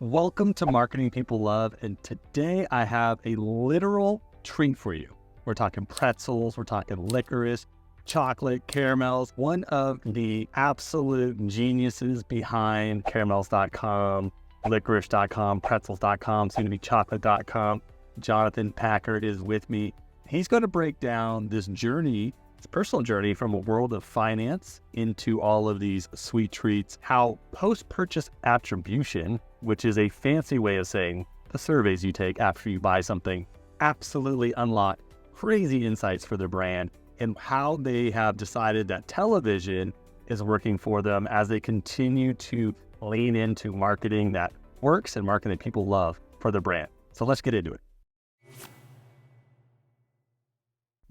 Welcome to Marketing People Love, and today I have a literal treat for you. We're talking pretzels, we're talking licorice, chocolate, caramels. One of the absolute geniuses behind caramels.com, licorice.com, pretzels.com, soon to be chocolate.com, Jonathan Packard is with me. He's going to break down this journey, this personal journey from a world of finance into all of these sweet treats, how post-purchase attribution, which is a fancy way of saying the surveys you take after you buy something, absolutely unlock crazy insights for their brand, and how they have decided that television is working for them as they continue to lean into marketing that works and marketing that people love for their brand. So let's get into it.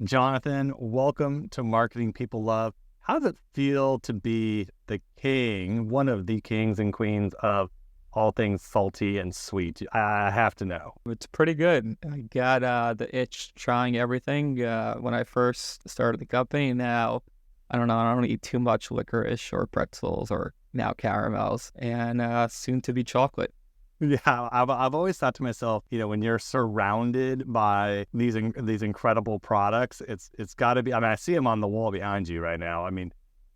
Jonathan, welcome to Marketing People Love. How does it feel to be the king, one of the kings and queens of all things salty and sweet? I have to know. It's pretty good. I got the itch trying everything when I first started the company. Now, I don't eat too much licorice or pretzels or now caramels and soon to be chocolate. Yeah, I've always thought to myself, when you're surrounded by these incredible products, it's got to be. I mean, I see them on the wall behind you right now. I mean,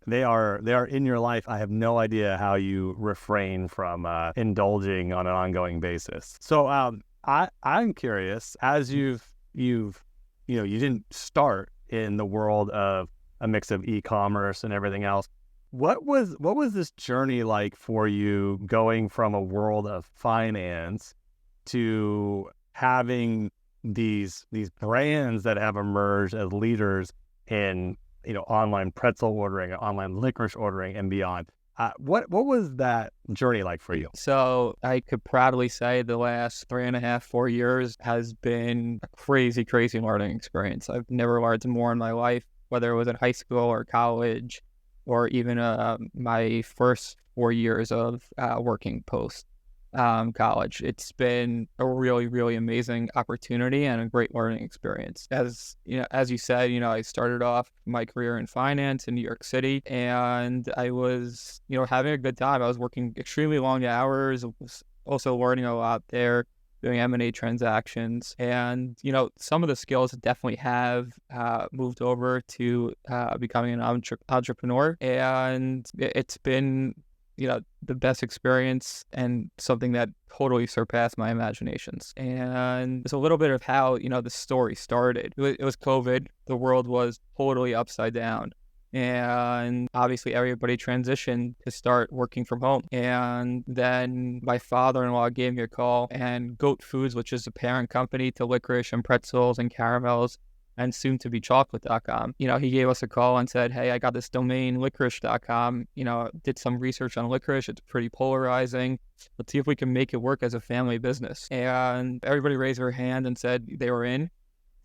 they are in your life. I have no idea how you refrain from indulging on an ongoing basis. So I'm curious, as you didn't start in the world of a mix of e-commerce and everything else. What was this journey like for you, going from a world of finance to having these brands that have emerged as leaders in online pretzel ordering, online licorice ordering, and beyond? What was that journey like for you? So I could proudly say the last 3.5, 4 years has been a crazy, crazy learning experience. I've never learned more in my life, whether it was in high school or college, or even my first 4 years of working post college. It's been a really, really amazing opportunity and a great learning experience. As you said, I started off my career in finance in New York City, and I was, having a good time. I was working extremely long hours, was also learning a lot there, doing M&A transactions. And, some of the skills definitely have moved over to becoming an entrepreneur. And it's been, the best experience and something that totally surpassed my imaginations. And it's a little bit of how, the story started. It was COVID. The world was totally upside down. And obviously everybody transitioned to start working from home. And then my father-in-law gave me a call, and Goat Foods, which is a parent company to licorice and pretzels and caramels and soon to be chocolate.com, he gave us a call and said, hey, I got this domain licorice.com, did some research on licorice. It's pretty polarizing. Let's see if we can make it work as a family business. And everybody raised their hand and said they were in.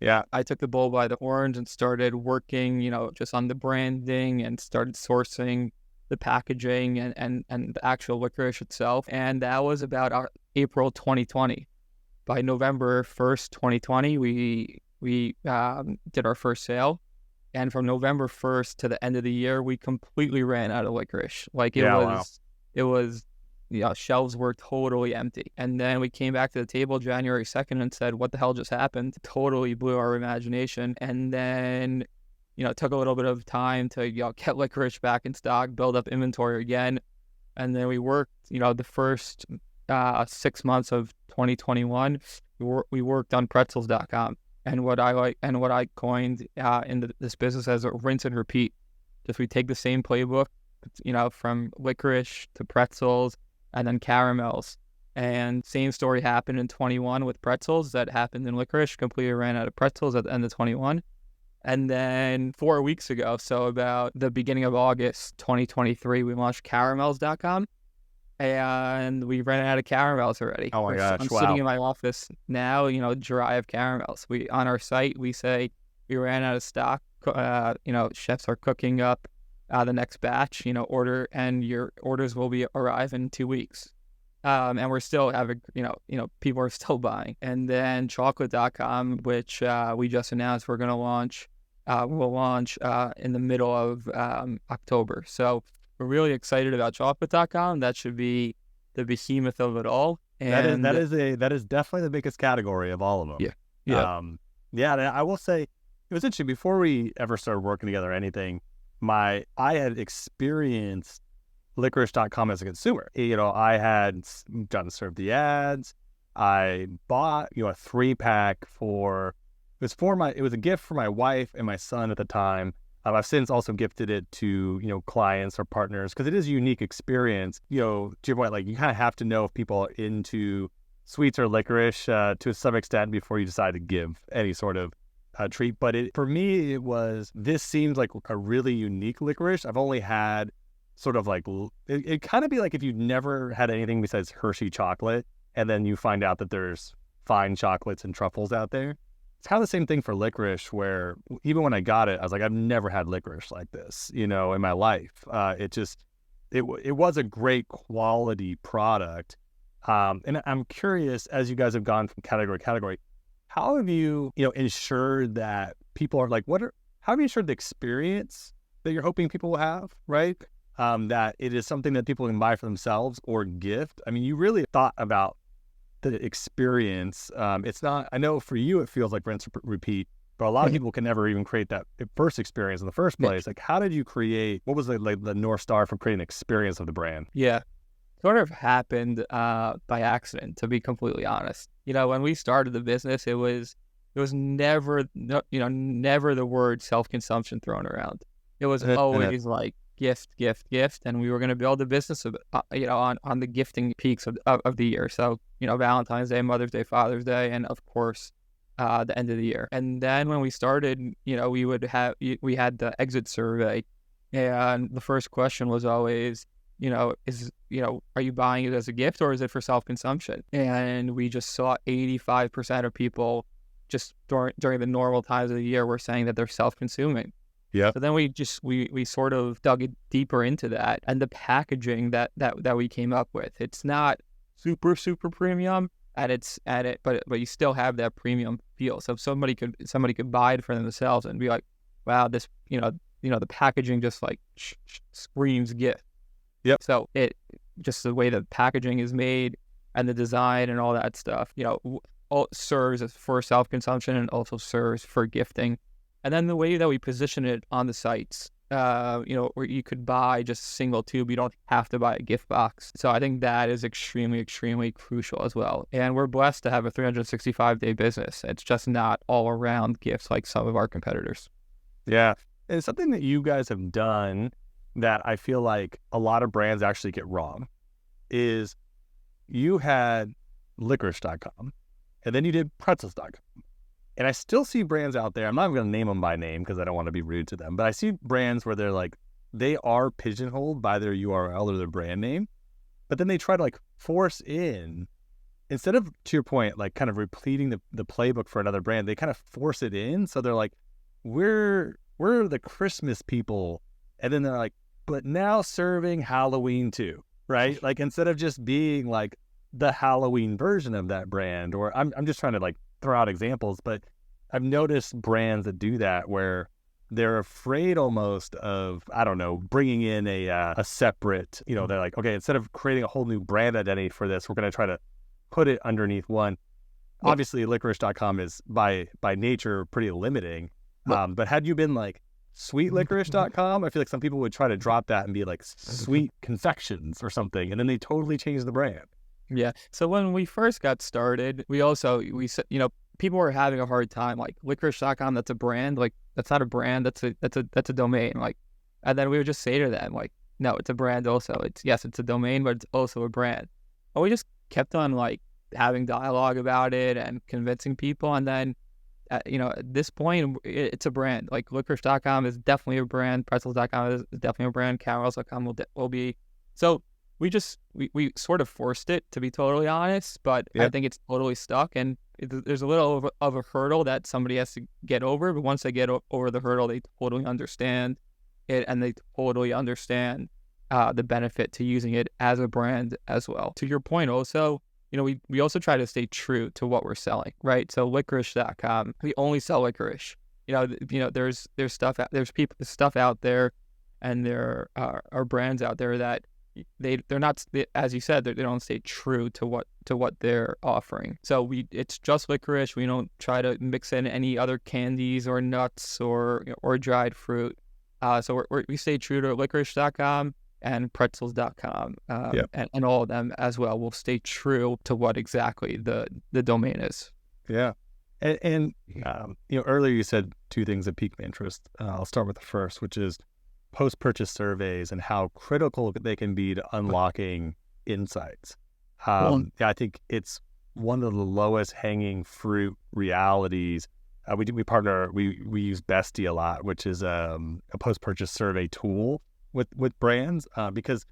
Yeah, I took the bull by the horns and started working, just on the branding, and started sourcing the packaging and the actual licorice itself. And that was about April 2020. By November 1st, 2020, we did our first sale. And from November 1st to the end of the year, we completely ran out of licorice. It was shelves were totally empty. And then we came back to the table January 2nd and said, what the hell just happened? Totally blew our imagination. And then, it took a little bit of time to, get licorice back in stock, build up inventory again. And then we worked, the first 6 months of 2021, we worked on pretzels.com. And what I coined in this business as a rinse and repeat. Just we take the same playbook, from licorice to pretzels, and then caramels. And same story happened in 21 with pretzels that happened in licorice. Completely ran out of pretzels at the end of 21. And then 4 weeks ago, so about the beginning of August 2023, we launched caramels.com. And we ran out of caramels already. Oh my gosh, I'm wow. sitting in my office now, dry of caramels. On our site, we say we ran out of stock. Chefs are cooking up the next batch, order, and your orders will arrive in 2 weeks. And we're still having, people are still buying. And then chocolate.com, which we just announced we're going to launch, we'll launch in the middle of October. So we're really excited about chocolate.com. That should be the behemoth of it all. And that is definitely the biggest category of all of them. yeah, yeah, Yeah, and I will say it was interesting. Before we ever started working together or anything, I had experienced licorice.com as a consumer. I had done served the ads. I bought, a 3-pack it was a gift for my wife and my son at the time. I've since also gifted it to, clients or partners because it is a unique experience. To your point, like you kind of have to know if people are into sweets or licorice to some extent before you decide to give any sort of treat. But for me, this seems like a really unique licorice. I've only had sort of like, it kind of be like if you've never had anything besides Hershey chocolate, and then you find out that there's fine chocolates and truffles out there. It's kind of the same thing for licorice, where even when I got it, I was like, I've never had licorice like this, in my life. It was a great quality product. And I'm curious, as you guys have gone from category to category, how have you, ensured that people are like, how have you ensured the experience that you're hoping people will have, right? That it is something that people can buy for themselves or gift. I mean, you really thought about the experience. It's not, I know for you, it feels like rinse, repeat, but a lot of people can never even create that first experience in the first place. Like, how did you create, what was the North Star for creating an experience of the brand? yeah. Sort of happened by accident, to be completely honest. When we started the business, it was never, never the word self-consumption thrown around. It was always like gift, and we were going to build a business of, on the gifting peaks of the year. So, Valentine's Day, Mother's Day, Father's Day, and of course, the end of the year. And then when we started, we had the exit survey, and the first question was always, are you buying it as a gift or is it for self-consumption? And we just saw 85% of people just during the normal times of the year were saying that they're self-consuming. Yeah. So then we sort of dug it deeper into that, and the packaging that we came up with. It's not super premium but you still have that premium feel. So somebody could buy it for themselves and be like, wow, this the packaging just like screams gift. Yep. So it just the way the packaging is made and the design and all that stuff, all serves for self-consumption and also serves for gifting. And then the way that we position it on the sites, where you could buy just a single tube, you don't have to buy a gift box. So I think that is extremely, extremely crucial as well. And we're blessed to have a 365-day business. It's just not all around gifts like some of our competitors. Yeah. And something that you guys have done that I feel like a lot of brands actually get wrong is you had licorice.com and then you did pretzels.com. And I still see brands out there, I'm not even going to name them by name because I don't want to be rude to them, but I see brands where they're like, they are pigeonholed by their URL or their brand name, but then they try to like force in, instead of, to your point, like kind of repleting the playbook for another brand, they kind of force it in. So they're like, we're the Christmas people. And then they're like, but now serving Halloween too, right? Like instead of just being like the Halloween version of that brand, or I'm just trying to like throw out examples, but I've noticed brands that do that where they're afraid almost of, I don't know, bringing in a separate, they're like, okay, instead of creating a whole new brand identity for this, we're going to try to put it underneath one. Yep. Obviously, licorice.com is by nature pretty limiting. But had you been like sweetlicorice.com, I feel like some people would try to drop that and be like sweet confections or something, and then they totally change the brand. Yeah. So when we first got started, we said, people were having a hard time, like licorice.com, that's a brand, like that's not a brand, that's a domain, like, and then we would just say to them like, no, it's a brand also. It's a domain, but it's also a brand. And we just kept on like having dialogue about it and convincing people, and then at this point, it's a brand. Like licorice.com is definitely a brand. Pretzels.com is definitely a brand. Caramels.com will be. So we sort of forced it, to be totally honest, but yep. I think it's totally stuck. And there's a little of a hurdle that somebody has to get over. But once they get over the hurdle, they totally understand it, and they totally understand the benefit to using it as a brand as well. To your point also, we also try to stay true to what we're selling, right? So licorice.com, we only sell licorice. There's stuff out there, and there are brands out there that they're not, as you said, they don't stay true to what they're offering. So it's just licorice. We don't try to mix in any other candies or nuts or dried fruit. So we stay true to licorice.com and pretzels.com, and all of them as well. We'll stay true to what exactly the domain is. Yeah. And earlier you said two things that piqued my interest. I'll start with the first, which is post-purchase surveys and how critical they can be to unlocking insights. I think it's one of the lowest hanging fruit realities. We use Bestie a lot, which is a post-purchase survey tool with brands, because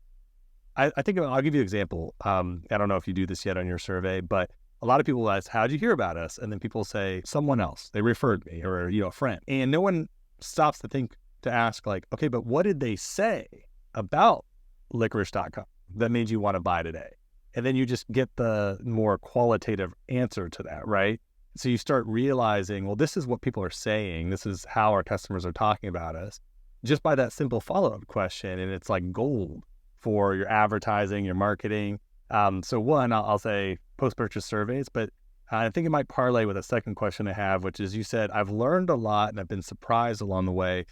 I think I'll give you an example. I don't know if you do this yet on your survey, but a lot of people ask, how'd you hear about us? And then people say, someone else, they referred me, or, a friend. And no one stops to ask, like, okay, but what did they say about licorice.com that made you want to buy today? And then you just get the more qualitative answer to that, right? So you start realizing, well, this is what people are saying. This is how our customers are talking about us, just by that simple follow-up question. And it's like gold for your advertising, your marketing. So one, I'll say post-purchase surveys, but I think it might parlay with a second question I have, which is, you said, I've learned a lot and I've been surprised along the way.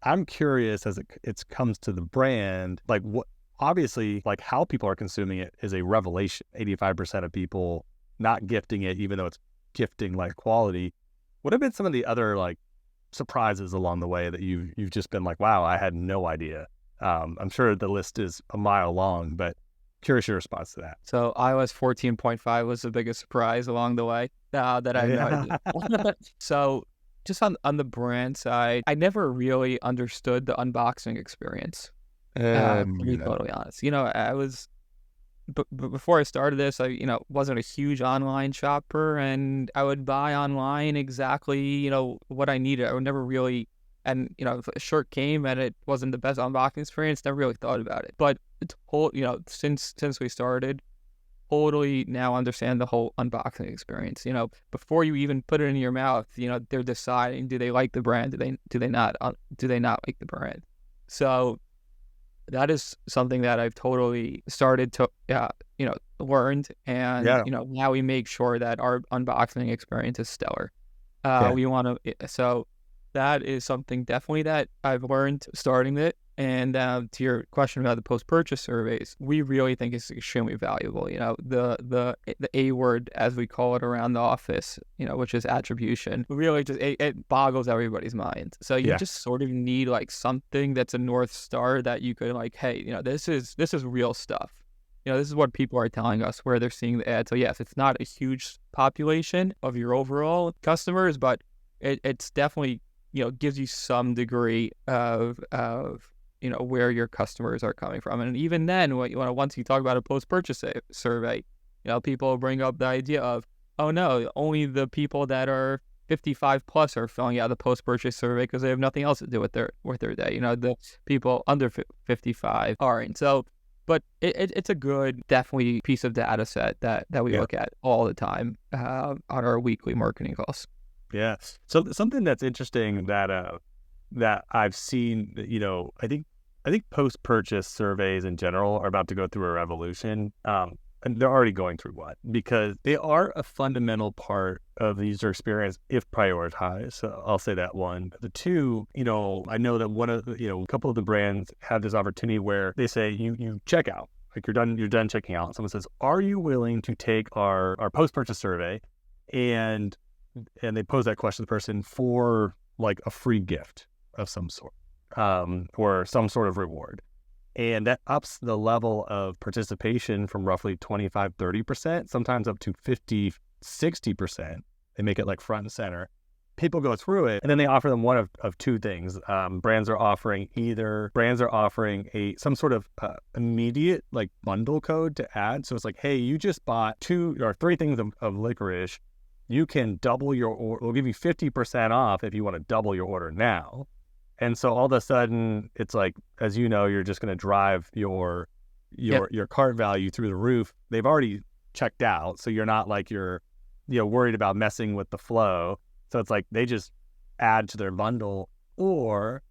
I'm curious, as it comes to the brand, like what, obviously, like how people are consuming it is a revelation. 85% of people not gifting it, even though it's gifting like quality. What have been some of the other like surprises along the way that you've just been like, wow, I had no idea? I'm sure the list is a mile long, but curious your response to that. So iOS 14.5 was the biggest surprise along the way that I had no idea. So just on the brand side, I never really understood the unboxing experience. To be totally honest, I was, but before I started this, I wasn't a huge online shopper, and I would buy online exactly what I needed. I would never really, and if a shirt came and it wasn't the best unboxing experience, never really thought about it. But it's whole, since we started, totally now understand the whole unboxing experience. Before you even put it in your mouth, they're deciding, do they like the brand? Do they not like the brand? So that is something that I've totally started to, learned. And, now we make sure that our unboxing experience is stellar. We want to, so that is something definitely that I've learned starting it. And to your question about the post-purchase surveys, we really think it's extremely valuable. The A word, as we call it around the office, which is attribution, really just it boggles everybody's mind. So you just sort of need like something that's a North Star that you could like, hey, this is real stuff. This is what people are telling us where they're seeing the ad. So yes, it's not a huge population of your overall customers, but it's definitely gives you some degree of where your customers are coming from. And even then, once you talk about a post-purchase survey, people bring up the idea of, oh no, only the people that are 55 plus are filling out the post-purchase survey because they have nothing else to do with their day. The people under 55 aren't. So, but it's a good, definitely piece of data set that we look at all the time on our weekly marketing calls. Yeah. So something that's interesting that I've seen, I think post-purchase surveys in general are about to go through a revolution. And they're already going through one, because they are a fundamental part of the user experience if prioritized. So I'll say that one. The two, I know that one of the, a couple of the brands have this opportunity where they say you check out, like you're done checking out. Someone says, are you willing to take our post-purchase survey? And they pose that question to the person for like a free gift of some sort, or some sort of reward. And that ups the level of participation from roughly 25, 30%, sometimes up to 50, 60%. They make it like front and center. People go through it, and then they offer them one of two things. Brands are offering some sort of immediate like bundle code to add. So it's like, hey, you just bought 2 or 3 things of licorice. You can double your order. We'll give you 50% off if you want to double your order now. And so all of a sudden, it's like, as you know, you're just going to drive your cart value through the roof. They've already checked out, so you're not like you're worried about messing with the flow. So it's like they just add to their bundle, or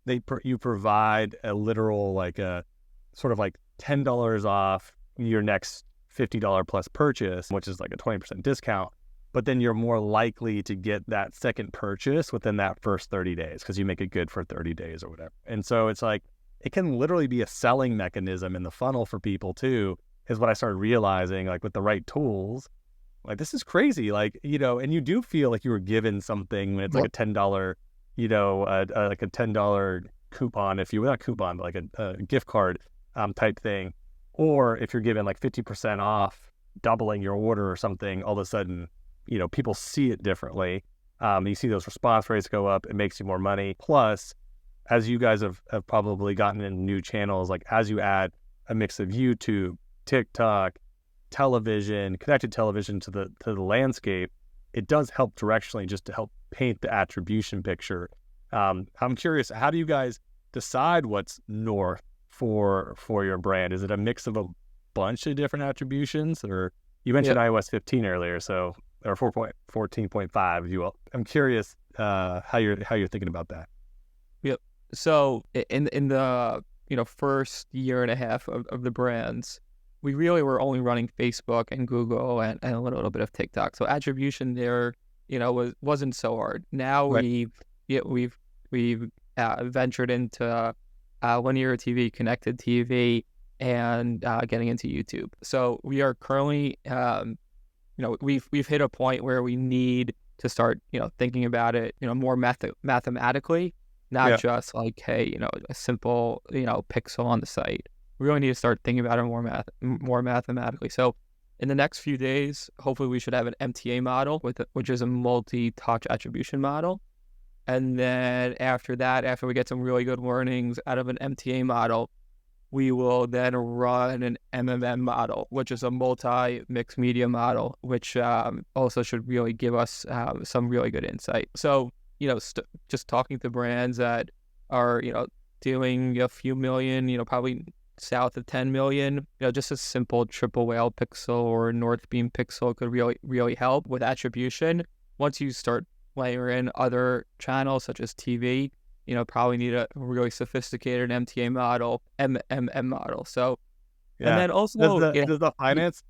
you provide a literal like a sort of like $10 off your next $50 plus purchase, which is like a 20% discount. But then you're more likely to get that second purchase within that first 30 days because you make it good for 30 days or whatever. And so it's like, it can literally be a selling mechanism in the funnel for people too, is what I started realizing, like with the right tools, like this is crazy. Like, and you do feel like you were given something when it's like a $10, like a $10 coupon, if you, not coupon, but like a gift card type thing. Or if you're given like 50% off, doubling your order or something, all of a sudden, people see it differently. You see those response rates go up. It makes you more money. Plus, as you guys have probably gotten in new channels, like as you add a mix of YouTube, TikTok, television, connected television to the landscape, it does help directionally just to help paint the attribution picture. I'm curious, how do you guys decide what's north for your brand? Is it a mix of a bunch of different attributions, or you mentioned iOS 15 earlier, so or 14.5, if you will. I'm curious how you're thinking about that. Yep. So in the first year and a half of the brands, we really were only running Facebook and Google and a little bit of TikTok. So attribution there, wasn't so hard. Now we've ventured into linear TV, connected TV, and getting into YouTube. So we are currently we've hit a point where we need to start, thinking about it, more mathematically, not just like, hey, a simple, pixel on the site. We really need to start thinking about it more mathematically. So in the next few days, hopefully we should have an MTA model which is a multi-touch attribution model. And then after that, after we get some really good learnings out of an MTA model, we will then run an MMM model, which is a multi-mixed media model, which also should really give us some really good insight. So, just talking to brands that are, doing a few million, probably south of 10 million, just a simple triple whale pixel or north beam pixel could really, really help with attribution. Once you start layering in other channels such as TV, probably need a really sophisticated MTA model, MMM model. So, and then also does the finance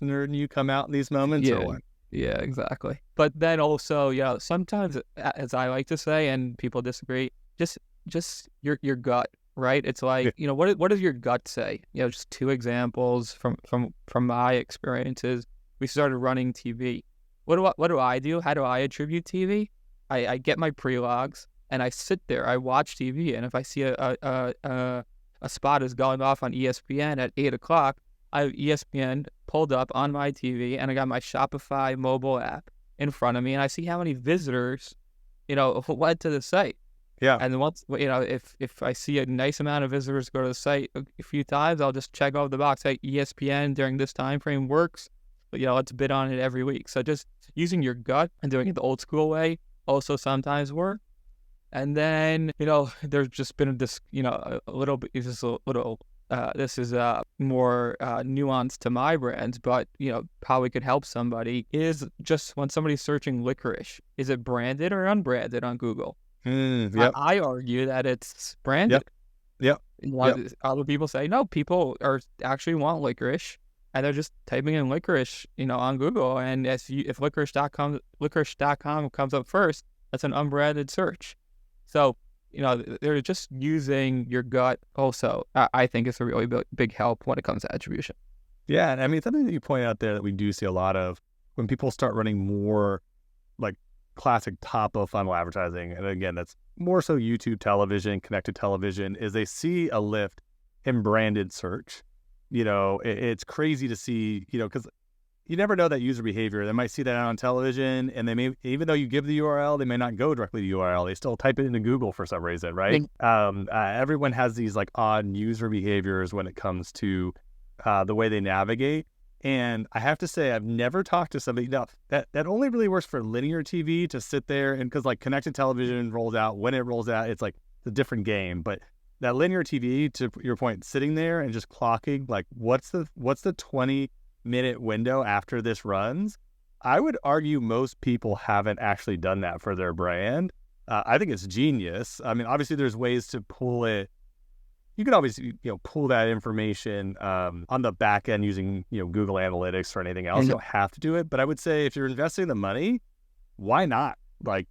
nerd in you come out in these moments, or what? Yeah, exactly. But then also, sometimes, as I like to say, and people disagree, just your gut, right? It's like, what does your gut say? Just two examples from my experiences. We started running TV. What do I do? How do I attribute TV? I get my pre-logs and I sit there. I watch TV, and if I see a spot is going off on ESPN at 8:00, I have ESPN pulled up on my TV, and I got my Shopify mobile app in front of me, and I see how many visitors, went to the site. Yeah. And once, if I see a nice amount of visitors go to the site a few times, I'll just check off the box. Hey, ESPN during this time frame works. But, let's bid on it every week. So just using your gut and doing it the old school way also sometimes work. And then, there's just been this, a little bit, this is more nuanced to my brands, but, probably could help somebody, is just when somebody's searching licorice, is it branded or unbranded on Google? Yep. I argue that it's branded. Yep. Other people say, no, people actually want licorice, and they're just typing in licorice, on Google. And if licorice.com comes up first, that's an unbranded search. So, they're just using your gut also. I think it's a really big help when it comes to attribution. Yeah. And I mean, something that you point out there that we do see a lot of when people start running more like classic top of funnel advertising, and again, that's more so YouTube television, connected television, is they see a lift in branded search. It's crazy to see, because you never know that user behavior. They might see that on television, and they may, even though you give the URL, they may not go directly to the URL. They still type it into Google for some reason, right? Everyone has these like odd user behaviors when it comes to the way they navigate. And I have to say, I've never talked to somebody that only really works for linear TV to sit there, and because like connected television rolls out, when it rolls out, it's like a different game. But that linear TV, to your point, sitting there and just clocking like what's the 20-minute window after this runs, I would argue most people haven't actually done that for their brand. I think it's genius. I mean, obviously there's ways to pull it you could always, pull that information on the back end using, Google Analytics or anything else. You don't have to do it. But I would say if you're investing the money, why not? Like,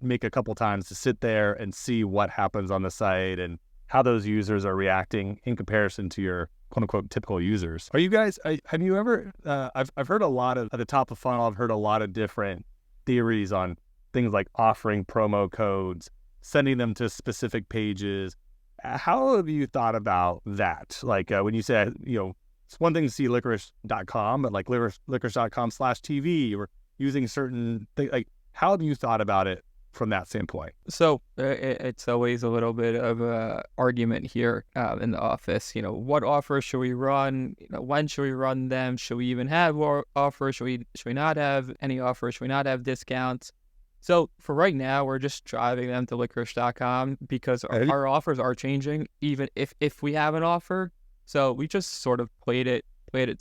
make a couple times to sit there and see what happens on the site and how those users are reacting in comparison to your quote unquote typical users. Are you guys, have you ever, I've heard a lot of, at the top of funnel, I've heard a lot of different theories on things like offering promo codes, sending them to specific pages. How have you thought about that? Like when you say, it's one thing to see licorice.com, but like licorice.com/TV or using certain things, like how have you thought about it from that standpoint? So it's always a little bit of a argument here in the office. What offers should we run? When should we run them? Should we even have offers? Should we not have any offers? Should we not have discounts? So for right now, we're just driving them to licorice.com because our offers are changing, even if we have an offer. So we just sort of played it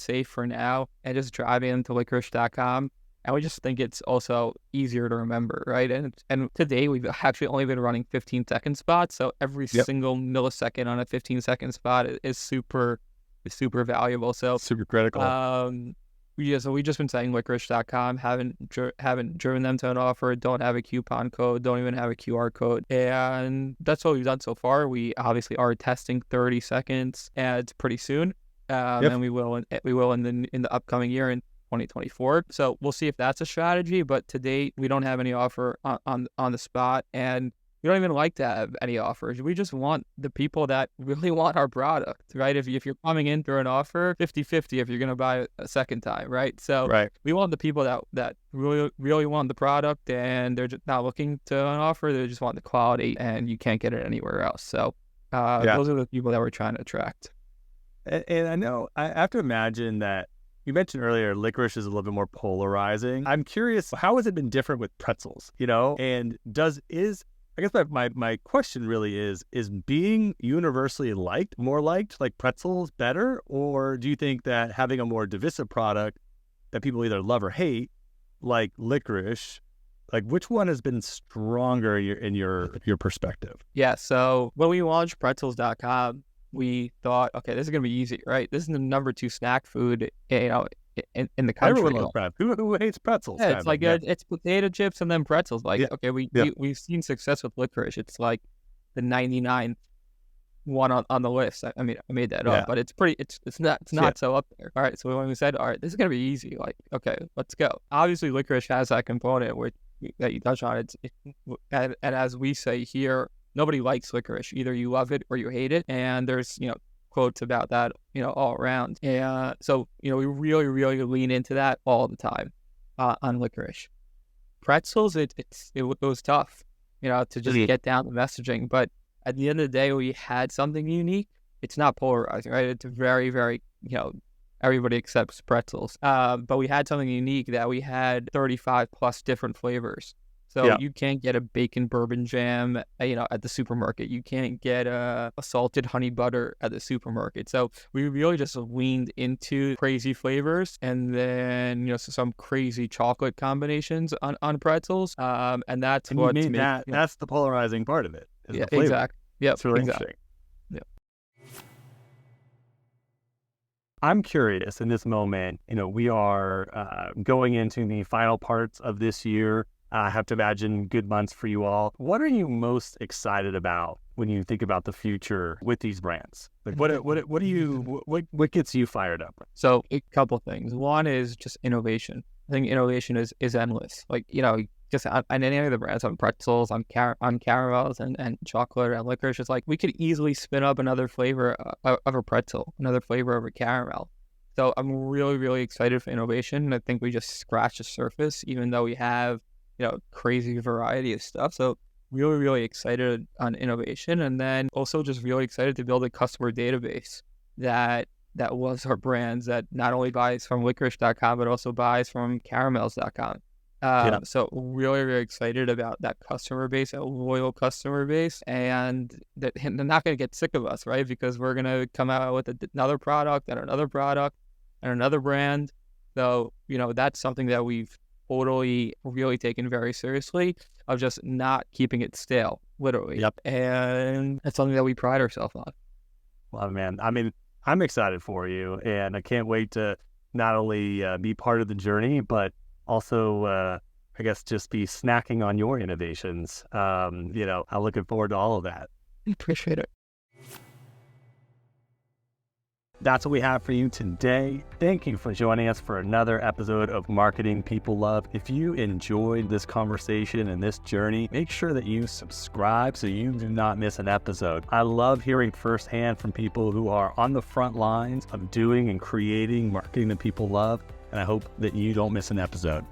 safe for now and just driving them to licorice.com. And we just think it's also easier to remember, right? And today we've actually only been running 15-second spots. So every single millisecond on a 15-second spot is super valuable. So super critical. We just been saying licorice.com, haven't driven them to an offer, don't have a coupon code, don't even have a QR code. And that's what we've done so far. We obviously are testing 30 seconds ads pretty soon. And we will in the upcoming year in 2024. So we'll see if that's a strategy. But to date, we don't have any offer on the spot. And we don't even like to have any offers. We just want the people that really want our product, right? If you're coming in through an offer, 50-50 if you're going to buy a second time, right? So we want the people that really want the product and they're just not looking to an offer. They just want the quality and you can't get it anywhere else. So those are the people that we're trying to attract. And I know I have to imagine that you mentioned earlier, licorice is a little bit more polarizing. I'm curious, how has it been different with pretzels, and I guess my question really is being universally more liked, like pretzels, better? Or do you think that having a more divisive product that people either love or hate, like licorice, like which one has been stronger in your perspective? Yeah, so when we launched pretzels.com, we thought, okay, this is going to be easy, right? This is the number 2 snack food, in the country. Everyone loves pretzels. Who hates pretzels? Yeah, it's like it's potato chips and then pretzels. Like, okay, we've seen success with licorice. It's like the 99th one on the list. I mean, I made that up, but it's not so up there. All right, so when we said, all right, this is gonna be easy. Like, okay, let's go. Obviously, licorice has that component that you touch on. And as we say here, nobody likes licorice. Either you love it or you hate it. And there's quotes about that, all around. And so, we really, really lean into that all the time on licorice. Pretzels, it was tough, to just get down the messaging. But at the end of the day, we had something unique. It's not polarizing, right? It's very, very, everybody accepts pretzels. But we had something unique that we had 35 plus different flavors. So you can't get a bacon bourbon jam, at the supermarket. You can't get a salted honey butter at the supermarket. So we really just leaned into crazy flavors and then, some crazy chocolate combinations on pretzels. And that's what made that. That's the polarizing part of it. Yeah, exactly. Yeah, it's really interesting. Yeah. I'm curious in this moment. We are going into the final parts of this year. I have to imagine good months for you all. What are you most excited about when you think about the future with these brands? Like what gets you fired up? So a couple things. One is just innovation. I think innovation is endless. Like, just on any of the brands, on pretzels, on caramels and chocolate and licorice, it's like we could easily spin up another flavor of a pretzel, another flavor of a caramel. So I'm really, really excited for innovation. I think we just scratched the surface, even though we have crazy variety of stuff. So really, really excited on innovation. And then also just really excited to build a customer database that loves our brands, that not only buys from licorice.com, but also buys from caramels.com. So really, really excited about that customer base, that loyal customer base, and that they're not going to get sick of us, right? Because we're going to come out with another product and another product and another brand. So, that's something that we've totally really taken very seriously, of just not keeping it stale, literally. And that's something that we pride ourselves on. Well, man, I mean, I'm excited for you, and I can't wait to not only be part of the journey, but also, I guess, just be snacking on your innovations. I'm looking forward to all of that. Appreciate it. That's what we have for you today. Thank you for joining us for another episode of Marketing People Love. If you enjoyed this conversation and this journey, make sure that you subscribe so you do not miss an episode. I love hearing firsthand from people who are on the front lines of doing and creating marketing that people love, and I hope that you don't miss an episode.